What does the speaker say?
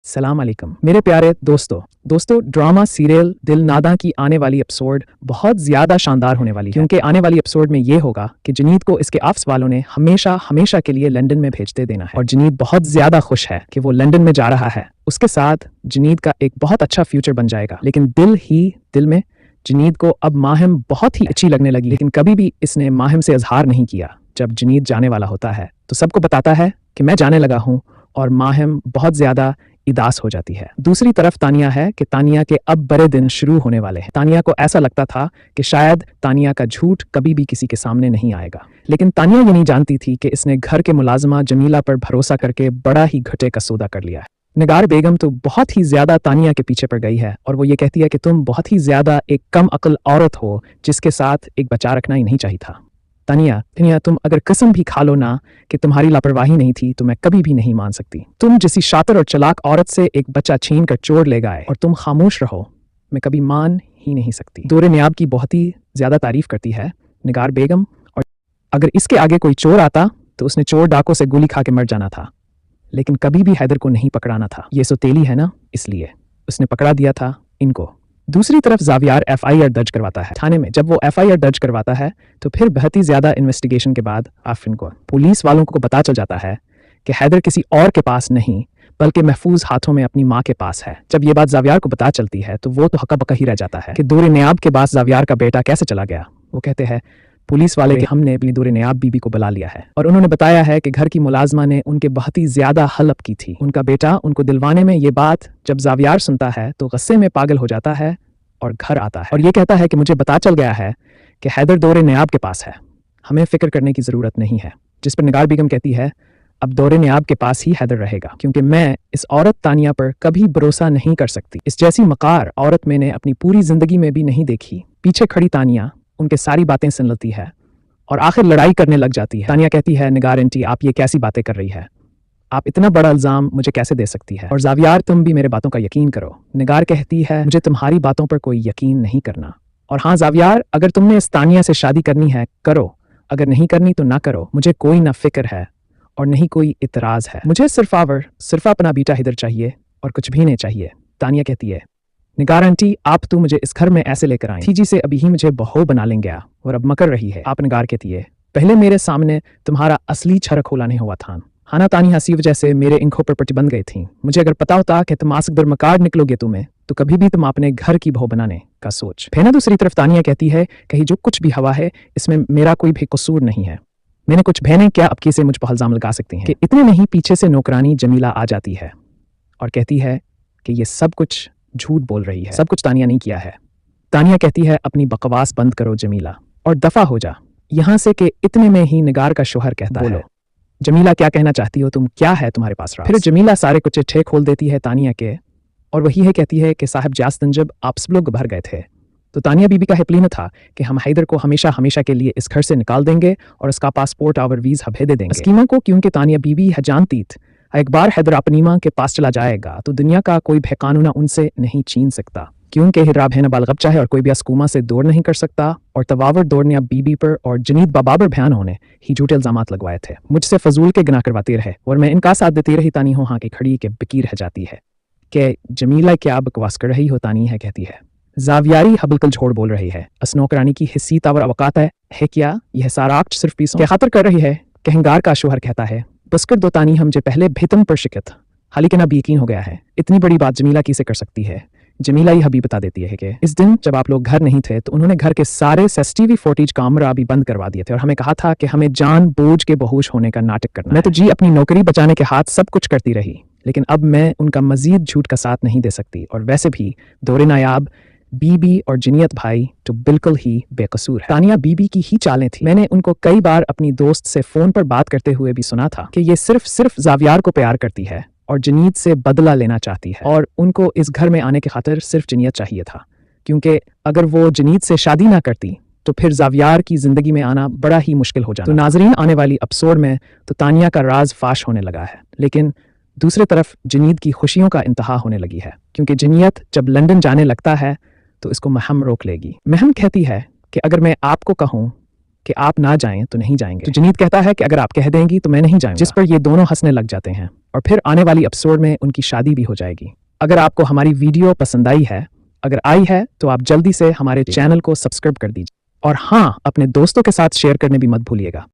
सलाम अलैकुम मेरे प्यारे दोस्तों ड्रामा सीरियल दिल नादा की आने वाली एपिसोड बहुत ज़्यादा शानदार होने वाली है क्योंकि आने वाली एपिसोड में ये होगा कि जनीद को इसके आफ्स वालों ने हमेशा हमेशा के लिए लंदन में भेजते देना है और जनीद बहुत ज़्यादा खुश है कि वो लंदन में जा रहा है। उसके साथ जनीद का एक बहुत अच्छा फ्यूचर बन जाएगा। लेकिन दिल में जनीद को अब माहिम बहुत ही अच्छी लगने लगी, लेकिन कभी भी इसने माहिम से इजहार नहीं किया। जब जनीद जाने वाला होता है तो सबको बताता है कि मैं जाने लगा हूँ और माहिम बहुत ज़्यादा उदास हो जाती है। दूसरी तरफ तानिया है कि तानिया के अब बड़े दिन शुरू होने वाले हैं। तानिया को ऐसा लगता था कि शायद तानिया का झूठ कभी भी किसी के सामने नहीं आएगा, लेकिन तानिया ये नहीं जानती थी कि इसने घर के मुलाजमा जमीला पर भरोसा करके बड़ा ही घटे का सौदा कर लिया है। निगार बेगम तो बहुत ही ज्यादा तानिया के पीछे पड़ गई है और वो ये कहती है कि तुम बहुत ही ज्यादा एक कम अक्ल औरत हो जिसके साथ एक बच्चा रखना ही नहीं चाहिए था। तानिया तुम अगर कसम भी खा लो ना कि तुम्हारी लापरवाही नहीं थी तो मैं कभी भी नहीं मान सकती। तुम जैसी शातिर और चालाक औरत से एक बच्चा छीन कर चोर ले गए और तुम खामोश रहो, मैं कभी मान ही नहीं सकती। दौरे नियाब की बहुत ही ज्यादा तारीफ करती है निगार बेगम, और अगर इसके आगे कोई चोर आता तो उसने चोर डाकों से गोली खा के मर जाना था, लेकिन कभी भी हैदर को नहीं पकड़ाना था। ये सौतेली है ना, इसलिए उसने पकड़ा दिया था इनको। दूसरी तरफ जावियार एफआईआर दर्ज करवाता है थाने में। जब वो एफआईआर दर्ज करवाता है तो फिर बहुत ही ज्यादा इन्वेस्टिगेशन के बाद आफरीन को पुलिस वालों को पता चल जाता है कि हैदर किसी और के पास नहीं बल्कि महफूज हाथों में अपनी माँ के पास है। जब ये बात जावियार को पता चलती है तो वो तो हक्का बक्का ही रह जाता है कि दौरे नियाब के पास जावियार का बेटा कैसे चला गया। वो कहते हैं पुलिस वाले कि हमने अपनी दौरे नियाब बीबी को बुला लिया है और उन्होंने बताया है कि घर की मुलाजमा ने उनके बहुत ही ज्यादा हलफ की थी। उनका बेटा उनको दिलवाने में। ये बात जब जावियार सुनता है तो गुस्से में पागल हो जाता है और घर आता है और ये कहता है कि मुझे पता चल गया है कि हैदर दौरे नियाब के पास है, हमें फिक्र करने की जरूरत नहीं है। जिस पर निगार बेगम कहती है अब दौरे नियाब के पास ही हैदर रहेगा क्योंकि मैं इस औरत तानिया पर कभी भरोसा नहीं कर सकती। इस जैसी मकार औरत मैंने अपनी पूरी जिंदगी में भी नहीं देखी। पीछे खड़ी तानिया उनके सारी बातें सुन लेती है और आखिर लड़ाई करने लग जाती है। तानिया कहती है निगार आंटी आप ये कैसी बातें कर रही है, आप इतना बड़ा इल्जाम मुझे कैसे दे सकती है, और जावियार तुम भी मेरे बातों का यकीन करो। निगार कहती है मुझे तुम्हारी बातों पर कोई यकीन नहीं करना, और हाँ जावियार अगर तुमने इस तानिया से शादी करनी है करो, अगर नहीं करनी तो ना करो, मुझे कोई ना फिक्र है और नहीं कोई इतराज है। मुझे सिर्फ अपना बेटा हिदर चाहिए और कुछ भी नहीं चाहिए। तानिया कहती है निगार आंटी आप तो मुझे इस घर में ऐसे लेकर आई थी जिसे अभी ही मुझे बहू बना लेंगे और अब मकर रही है आप। निगार कहती है पहले मेरे सामने तुम्हारा असली छर खोला नहीं हुआ था। हाना तानी हंसी वजह से मेरे इंखों पर प्रतिबंध गई थी। मुझे अगर पता होता कि तुम आसक मकार निकलोगे तुम्हें तो कभी भी तुम अपने घर की बहू बनाने का सोच। फेना दूसरी तरफ तानिया कहती है कहीं जो कुछ भी हवा है इसमें मेरा कोई भी कसूर नहीं है। मैंने कुछ बहनें क्या अब से मुझ पर इल्जाम लगा सकती हैं कि इतने नहीं। पीछे से नौकरानी जमीला आ जाती है और कहती है कि ये सब कुछ झूठ बोल रही है, सब कुछ तानिया नहीं किया है। तानिया कहती है अपनी बकवास बंद करो जमीला और दफा हो जा यहाँ से। कि इतने में ही निगार का शोहर कहता है जमीला क्या कहना चाहती हो तुम, क्या है तुम्हारे पास राज? फिर जमीला सारे कुछ ठे खोल देती है तानिया के और वही है कहती है कि साहब जास्तन जब आप सब लोग भर गए थे तो तानिया बीबी का यकीन था कि हम हैदर को हमेशा हमेशा के लिए इस घर से निकाल देंगे और उसका पासपोर्ट और वीजा भेज देंगे स्कीमा को, क्योंकि तानिया बीबी है जानती एक बार हैदर अपनी माँ के पास चला जाएगा तो दुनिया का कोई भी कानून उनसे नहीं छीन सकता, क्योंकि हिराब है न बालगबचा है और कोई भी अस्कूमा से दौड़ नहीं कर सकता। और तवावर दौड़ने अब बीबी पर और जनीद बाबाबर बयान होने ही झूठे इल्जामात लगवाए थे। मुझसे फजूल के गुनाह करवाती रहे और मैं इनका साथ देती रही। तानी हो हाँ की खड़ी के बिकी रह जाती है कि जमीला क्या बकवास कर रही हो। तानी है कहती है जावियारी हबलकल झोड़ बोल रही है, असनौकरानी की हिस्सी तावर अवकात है क्या यह सारा सिर्फ पीसों के खातर कर रही है। कहंगार का शोहर कहता है बस कर दो तानी, हम जो पहले भेतन पर शिकत हाली के ना यकीन हो गया है। इतनी बड़ी बात जमीला की से कर सकती है। जमीला ही हबी बता देती है कि इस दिन जब आप लोग घर नहीं थे तो उन्होंने घर के सारे सीसीटीवी फुटेज कैमरा भी बंद करवा दिए थे और हमें कहा था कि हमें जान बूझ के बेहोश होने का नाटक करना। मैं तो जी अपनी नौकरी बचाने के हाथ सब कुछ करती रही, लेकिन अब मैं उनका मजीद झूठ का साथ नहीं दे सकती। और वैसे भी दौरे नायाब बीबी और जनियत भाई तो बिल्कुल ही बेकसूर है। तानिया बीबी की ही चालें थी। मैंने उनको कई बार अपनी दोस्त से फोन पर बात करते हुए भी सुना था कि ये सिर्फ जावियार को प्यार करती है और जनीद से बदला लेना चाहती है और उनको इस घर में आने के खातिर सिर्फ जनीद चाहिए था, क्योंकि अगर वो जनीद से शादी ना करती तो फिर जावियार की जिंदगी में आना बड़ा ही मुश्किल हो जाना। तो नाजरीन आने वाली एपिसोड में तो तानिया का राज फाश होने लगा है, लेकिन दूसरी तरफ जनीद की खुशियों का इंतहा होने लगी है, क्योंकि जनीद जब लंदन जाने लगता है तो इसको महम रोक लेगी। महम कहती है कि अगर मैं आपको कहूँ कि आप ना जाएं तो नहीं जाएंगे, तो जनीद कहता है कि अगर आप कह देंगी तो मैं नहीं जाऊंगा, जिस पर ये दोनों हंसने लग जाते हैं। और फिर आने वाली एपिसोड में उनकी शादी भी हो जाएगी। अगर आपको हमारी वीडियो पसंद आई है, अगर आई है तो आप जल्दी से हमारे चैनल को सब्सक्राइब कर दीजिए और हाँ, अपने दोस्तों के साथ शेयर करने भी मत भूलिएगा।